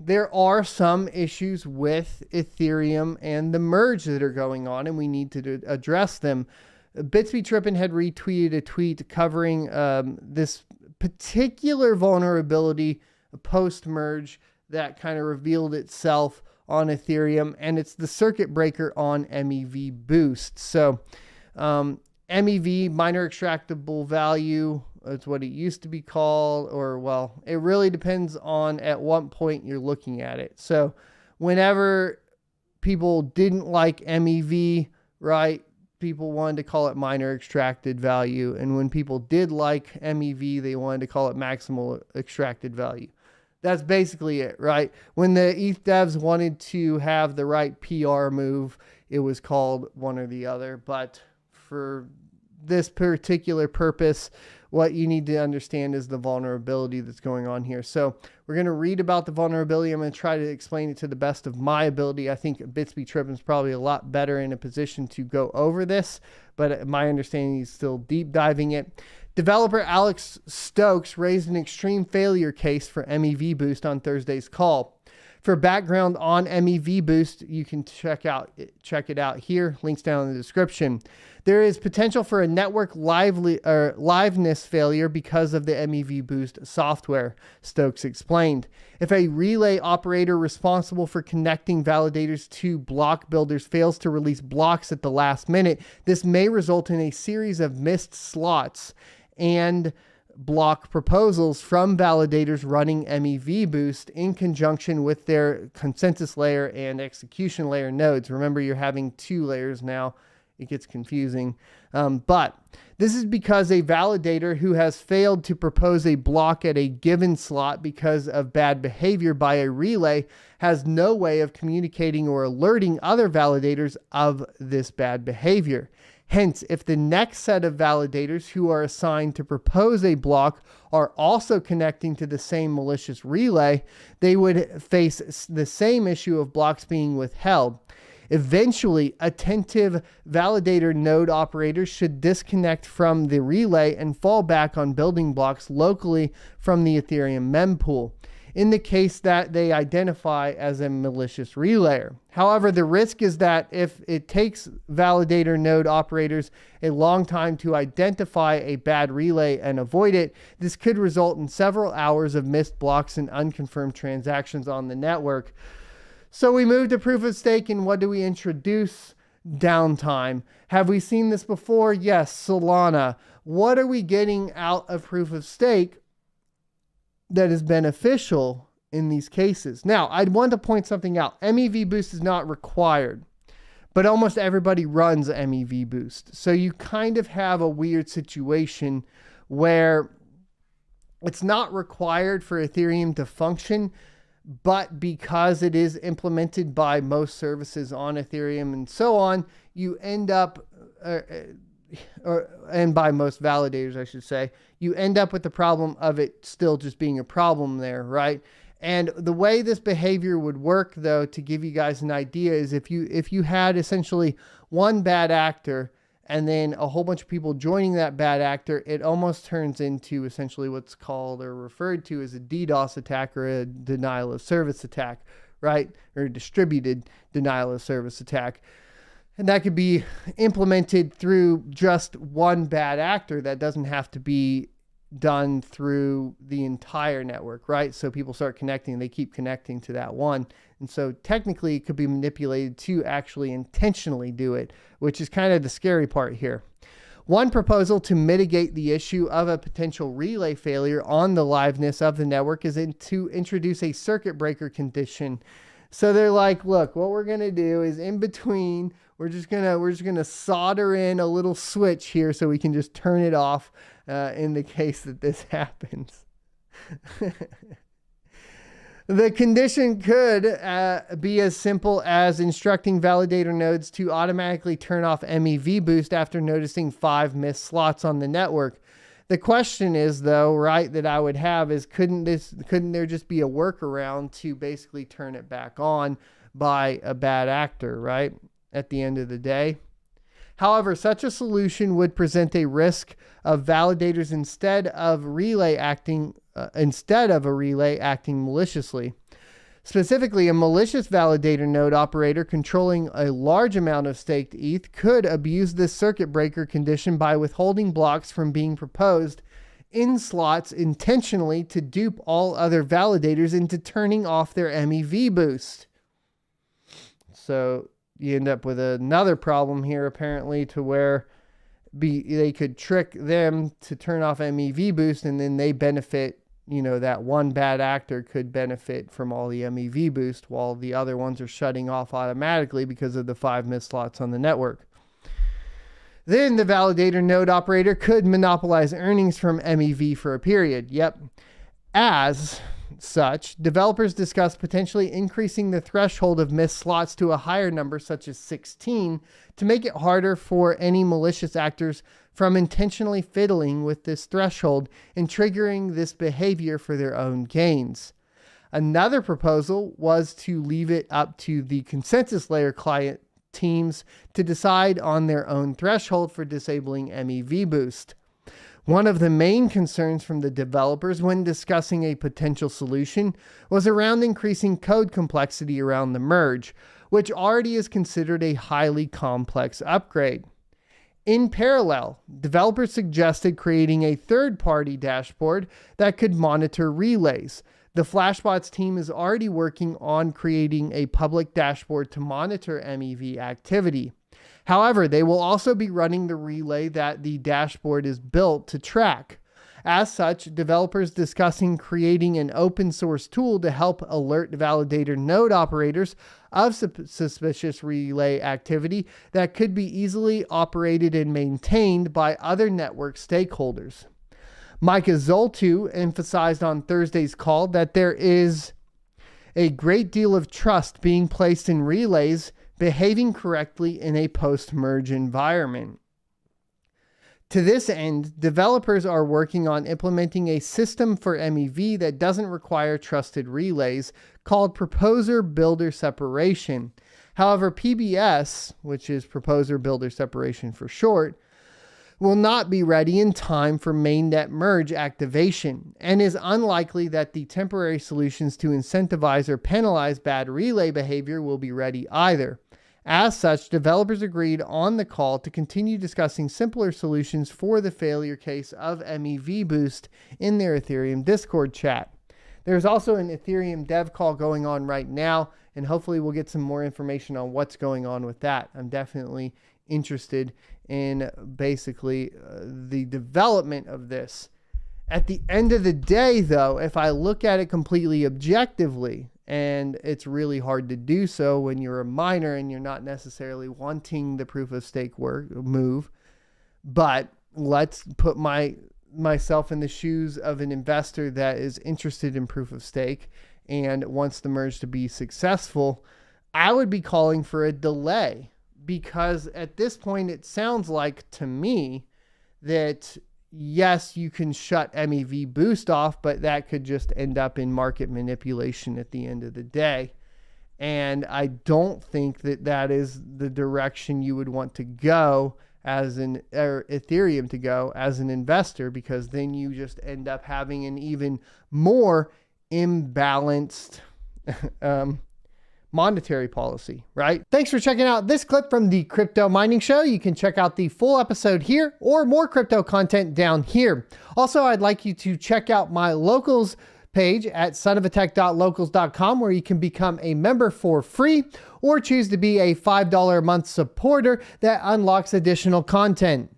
there are some issues with Ethereum and the merge that are going on, and we need to address them. Bitsby Trippin had retweeted a tweet covering this particular vulnerability post-merge that kind of revealed itself on Ethereum, and it's the circuit breaker on MEV boost. So MEV, minor extractable value, it's what it used to be called, or well, it really depends on at what point you're looking at it. So whenever people didn't like MEV, right, people wanted to call it minor extracted value. And when people did like MEV, they wanted to call it maximal extracted value. That's basically it, right? When the ETH devs wanted to have the right PR move, it was called one or the other. But for this particular purpose, what you need to understand is the vulnerability that's going on here. So we're going to read about the vulnerability. I'm going to try to explain it to the best of my ability. I think Bitsby Trippin is probably a lot better in a position to go over this, but my understanding is still deep diving it. Developer Alex Stokes raised an extreme failure case for MEV Boost on Thursday's call. For background on MEV Boost, you can check it out here. Links down in the description. There is potential for a network liveness failure because of the MEV Boost software, Stokes explained. If a relay operator responsible for connecting validators to block builders fails to release blocks at the last minute, this may result in a series of missed slots and block proposals from validators running MEV Boost in conjunction with their consensus layer and execution layer nodes. Remember, you're having two layers now. It gets confusing. But this is because a validator who has failed to propose a block at a given slot because of bad behavior by a relay has no way of communicating or alerting other validators of this bad behavior. Hence, if the next set of validators who are assigned to propose a block are also connecting to the same malicious relay, they would face the same issue of blocks being withheld. Eventually, attentive validator node operators should disconnect from the relay and fall back on building blocks locally from the Ethereum mempool, in the case that they identify as a malicious relayer. However, the risk is that if it takes validator node operators a long time to identify a bad relay and avoid it, this could result in several hours of missed blocks and unconfirmed transactions on the network. So we move to proof of stake, and what do we introduce? Downtime. Have we seen this before? Yes, Solana. What are we getting out of proof of stake that is beneficial in these cases? Now, I'd want to point something out. MEV Boost is not required, but almost everybody runs MEV Boost. So you kind of have a weird situation where it's not required for Ethereum to function, but because it is implemented by most services on Ethereum and so on, you end up, and by most validators, I should say, you end up with the problem of it still just being a problem there, right? And the way this behavior would work, though, to give you guys an idea, is if you had essentially one bad actor and then a whole bunch of people joining that bad actor, it almost turns into essentially what's called or referred to as a DDoS attack, or a denial of service attack, right? Or distributed denial of service attack. And that could be implemented through just one bad actor. That doesn't have to be done through the entire network, right? So people start connecting, they keep connecting to that one. And so technically it could be manipulated to actually intentionally do it, which is kind of the scary part here. One proposal to mitigate the issue of a potential relay failure on the liveness of the network is to introduce a circuit breaker condition. So they're like, look, what we're going to do is in between, we're just going to solder in a little switch here so we can just turn it off in the case that this happens. The condition could be as simple as instructing validator nodes to automatically turn off MEV Boost after noticing 5 missed slots on the network. The question is, though, right, that I would have is, couldn't there just be a workaround to basically turn it back on by a bad actor, right, at the end of the day? However, such a solution would present a risk of validators instead of a relay acting maliciously. Specifically, a malicious validator node operator controlling a large amount of staked ETH could abuse this circuit breaker condition by withholding blocks from being proposed in slots intentionally to dupe all other validators into turning off their MEV boost. So you end up with another problem here, apparently, to where they could trick them to turn off MEV boost, and then they benefit. That one bad actor could benefit from all the MEV boost while the other ones are shutting off automatically because of the 5 missed slots on the network. Then the validator node operator could monopolize earnings from MEV for a period. Yep. As such, developers discussed potentially increasing the threshold of missed slots to a higher number, such as 16, to make it harder for any malicious actors from intentionally fiddling with this threshold and triggering this behavior for their own gains. Another proposal was to leave it up to the consensus layer client teams to decide on their own threshold for disabling MEV boost. One of the main concerns from the developers when discussing a potential solution was around increasing code complexity around the merge, which already is considered a highly complex upgrade. In parallel, developers suggested creating a third-party dashboard that could monitor relays. The Flashbots team is already working on creating a public dashboard to monitor MEV activity. However, they will also be running the relay that the dashboard is built to track. As such, developers discussing creating an open source tool to help alert validator node operators of suspicious relay activity that could be easily operated and maintained by other network stakeholders. Micah Zoltu emphasized on Thursday's call that there is a great deal of trust being placed in relays behaving correctly in a post-merge environment. To this end, developers are working on implementing a system for MEV that doesn't require trusted relays called Proposer Builder Separation. However, PBS, which is Proposer Builder Separation for short, will not be ready in time for mainnet merge activation, and is unlikely that the temporary solutions to incentivize or penalize bad relay behavior will be ready either. As such, developers agreed on the call to continue discussing simpler solutions for the failure case of MEV boost in their Ethereum Discord chat. There's also an Ethereum dev call going on right now, and hopefully we'll get some more information on what's going on with that. I'm definitely interested in basically the development of this. At the end of the day, though, if I look at it completely objectively, and it's really hard to do so when you're a miner and you're not necessarily wanting the proof of stake move, but let's put myself in the shoes of an investor that is interested in proof of stake and wants the merge to be successful. I would be calling for a delay, because at this point it sounds like to me that yes, you can shut MEV boost off, but that could just end up in market manipulation at the end of the day. And I don't think that that is the direction you would want to go as Ethereum to go as an investor, because then you just end up having an even more imbalanced monetary policy, right? Thanks for checking out this clip from the Crypto Mining Show. You can check out the full episode here or more crypto content down here. Also, I'd like you to check out my locals page at sonofatech.locals.com, where you can become a member for free or choose to be a $5 a month supporter that unlocks additional content.